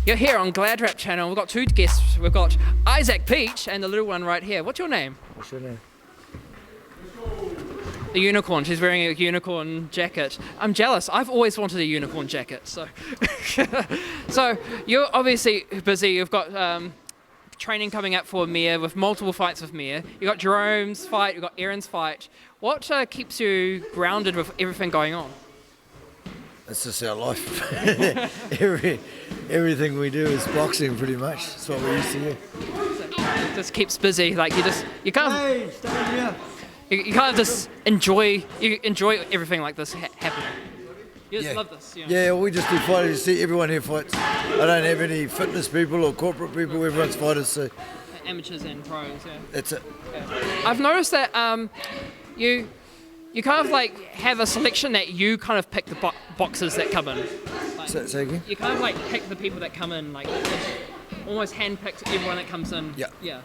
You're here on GladrapChannel. We've got two guests. We've got Isaac Peach and the little one right here. What's your name? What's your name? The unicorn. She's wearing a unicorn jacket. I'm jealous. I've always wanted a unicorn jacket. So, so you're obviously busy. You've got training coming up for Mea with multiple fights with Mea. You've got Jerome's fight. You've got Aaron's fight. What keeps you grounded with everything going on? It's just our life. Everything we do is boxing, pretty much. That's what we used to do. It just keeps busy. Like you can't. You kind of just enjoy everything like this happening. You just love this. You know? Yeah, we just do fighters. You see, everyone here fights. I don't have any fitness people or corporate people. Everyone's fighters. So amateurs and pros. Yeah. That's it. Yeah. I've noticed that you kind of like have a selection that you kind of pick the boxers that come in. Like, say again? You kind of like pick the people that come in, like almost handpicked everyone that comes in. Yeah. Yeah.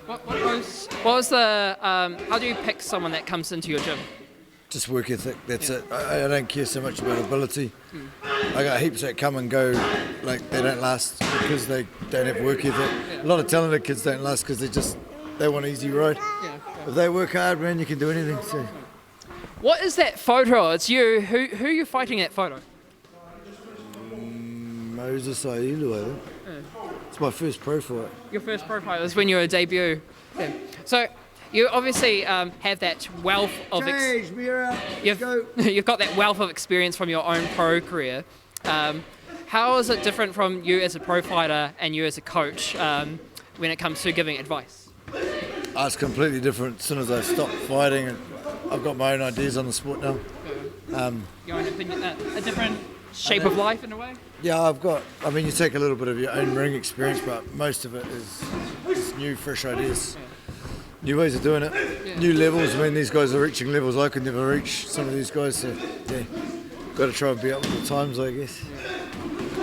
What was the how do you pick someone that comes into your gym? Just work ethic. That's it. I don't care so much about ability. I got heaps that come and go, like they don't last because they don't have work ethic. Yeah. A lot of talented kids don't last because they want an easy road. Yeah. If they work hard, man, you can do anything. So. What is that photo? It's you. Who are you fighting that photo? Moses Ailu, I think. It's my first pro fight. Your first pro fight was when you were a debut. Yeah. So you obviously have that wealth of you've got that wealth of experience from your own pro career. How is it different from you as a pro fighter and you as a coach when it comes to giving advice? It's completely different. As soon as I stopped fighting, I've got my own ideas on the sport now. Your own opinion, a different shape of life in a way? Yeah, you take a little bit of your own ring experience, but most of it is new, fresh ideas. New ways of doing it, new levels. I mean, these guys are reaching levels I could never reach, some of these guys, so yeah, got to try and be up with the times, I guess.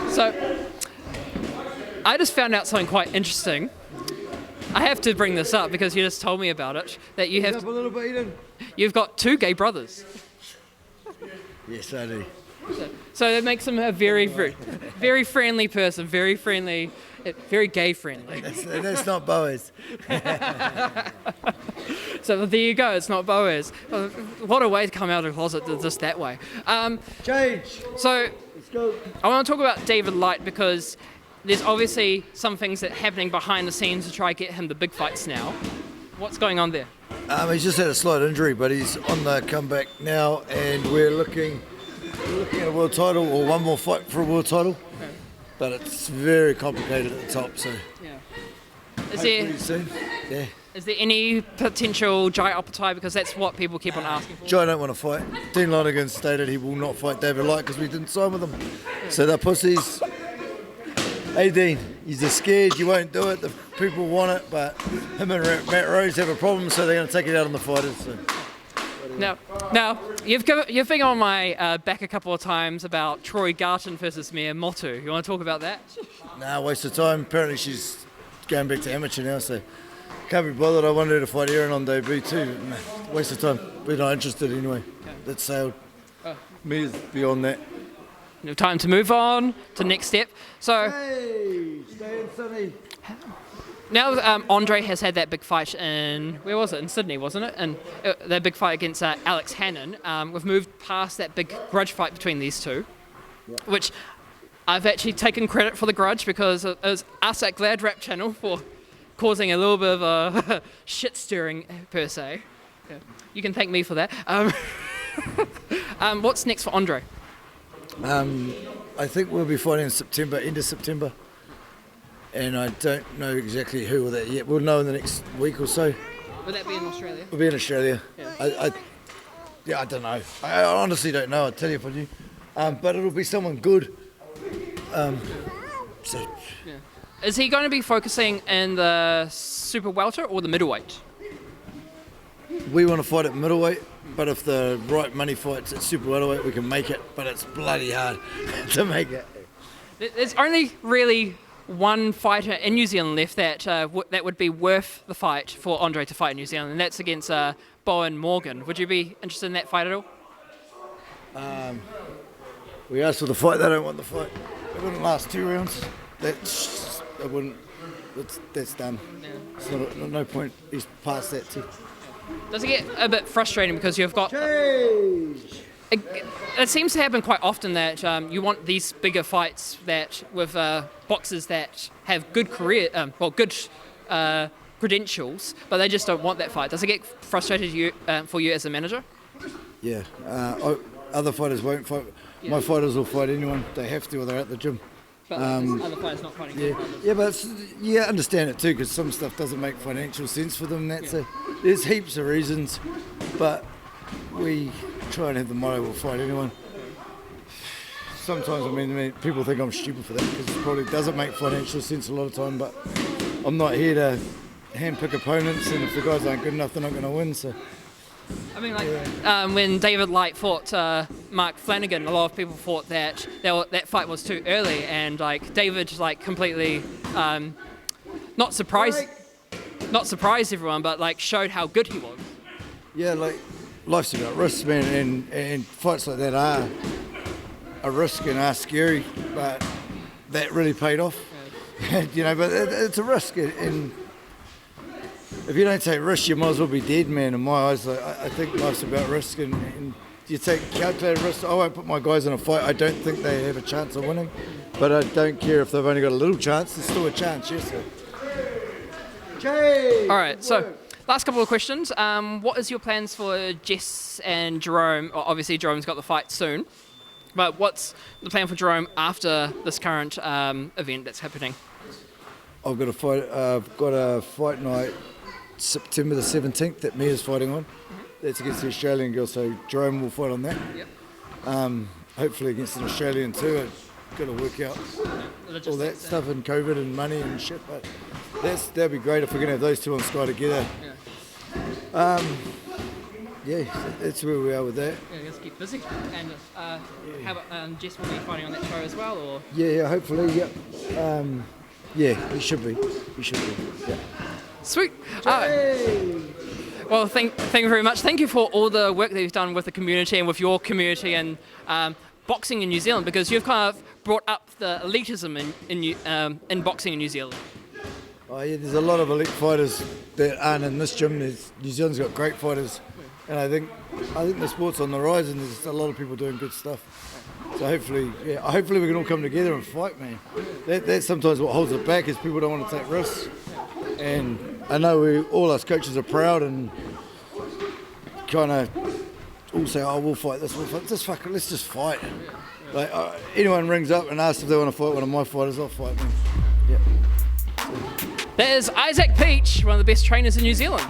So, I just found out something quite interesting. I have to bring this up because you just told me about it, that you have... Up a little bit, Eden. You've got two gay brothers. Yes, I do. So that makes him a very friendly person, very friendly, very gay friendly. That's not Boaz. So there you go, it's not Boaz. What a way to come out of the closet just that way. Change. So let's go. I want to talk about David Light because there's obviously some things that are happening behind the scenes to try to get him the big fights now. What's going on there? He's just had a slight injury, but he's on the comeback now, and we're looking at a world title or one more fight for a world title. Okay. But it's very complicated at the top, so yeah. Is there any potential Jai Opetaia, because that's what people keep on asking for? Jai don't want to fight. Dean Lonergan stated he will not fight David Light because we didn't sign with him. So they're pussies. Hey Dean, you're just scared, you won't do it, the people want it, but him and Matt Rose have a problem, so they're going to take it out on the fighters. So. Now, you've been on my back a couple of times about Troy Garton versus Mea Motu. You want to talk about that? Nah, waste of time. Apparently she's going back to amateur now, so can't be bothered. I wanted her to fight Aaron on debut too. Nah, waste of time. We're not interested anyway. Okay. That's sailed. Mea's beyond that. Time to move on to next step. So, hey, stay in Sydney. Now Andre has had that big fight in, where was it? In Sydney, wasn't it? And that big fight against Alex Hannon. We've moved past that big grudge fight between these two, which I've actually taken credit for the grudge because it was us at GladrapChannel for causing a little bit of a shit stirring per se. Yeah. You can thank me for that. What's next for Andre? I think we'll be fighting in September, end of September, and I don't know exactly who or that yet. We'll know in the next week or so. Will that be in Australia? We'll be in Australia. Yeah. I don't know. I honestly don't know. I'll tell you if I do. But it'll be someone good. Is he going to be focusing in the super welter or the middleweight? We want to fight at middleweight. But if the right money fights at super welterweight, we can make it. But it's bloody hard to make it. There's only really one fighter in New Zealand left that that would be worth the fight for Andre to fight in New Zealand, and that's against Bowen Morgan. Would you be interested in that fight at all? We asked for the fight. They don't want the fight. It wouldn't last 2 rounds. I wouldn't. That's done. Yeah. It's no point. He's past that too. Does it get a bit frustrating because you've got? It seems to happen quite often that you want these bigger fights that with boxers that have good credentials, but they just don't want that fight. Does it get frustrated for you as a manager? Yeah. Other fighters won't fight. Yeah. My fighters will fight anyone. They have to, or they're at the gym. But other fighters not fighting. Yeah, but I understand it too, because some stuff doesn't make financial sense for them. There's heaps of reasons, but we try and have the motto, we'll fight anyone. Sometimes, I mean, people think I'm stupid for that, because it probably doesn't make financial sense a lot of time, but I'm not here to handpick opponents, and if the guys aren't good enough, they're not going to win, so... I mean, when David Light fought Mark Flanagan, a lot of people thought that that fight was too early, and David completely not surprised everyone, but showed how good he was. Yeah, life's about risks, man, and fights like that are a risk and are scary, but that really paid off. Yeah. But it's a risk, and if you don't take risks, you might as well be dead, man. In my eyes, I think life's about risk, and you take calculated risks. I won't put my guys in a fight. I don't think they have a chance of winning, but I don't care if they've only got a little chance. There's still a chance, yes. All right, so last couple of questions. What is your plans for Jess and Jerome? Obviously, Jerome's got the fight soon, but what's the plan for Jerome after this current event that's happening? I've got a fight night September the 17th that Mea's fighting on. That's against the Australian girl, so Jerome will fight on that. Yep. Hopefully against an Australian too. I've got to work out all that stuff and COVID and money and shit, but that'd be great if we're going to have those two on Sky together. Yeah, that's where we are with that. Yeah, let's keep busy. And how about Jess will be fighting on that show as well, or? Yeah, hopefully, yeah. Yeah, he should be. Yeah. Sweet. Well, thank you very much. Thank you for all the work that you've done with the community and with your community and boxing in New Zealand, because you've kind of brought up the elitism in boxing in New Zealand. Oh yeah, there's a lot of elite fighters that aren't in this gym. New Zealand's got great fighters, and I think the sport's on the rise, and there's a lot of people doing good stuff. So hopefully we can all come together and fight, man. That's sometimes what holds it back, is people don't want to take risks. And I know all us coaches are proud and kind of all say, "Oh, we'll fight this. Let's just fight." Anyone rings up and asks if they want to fight one of my fighters, I'll fight them. Yeah. There's Isaac Peach, one of the best trainers in New Zealand.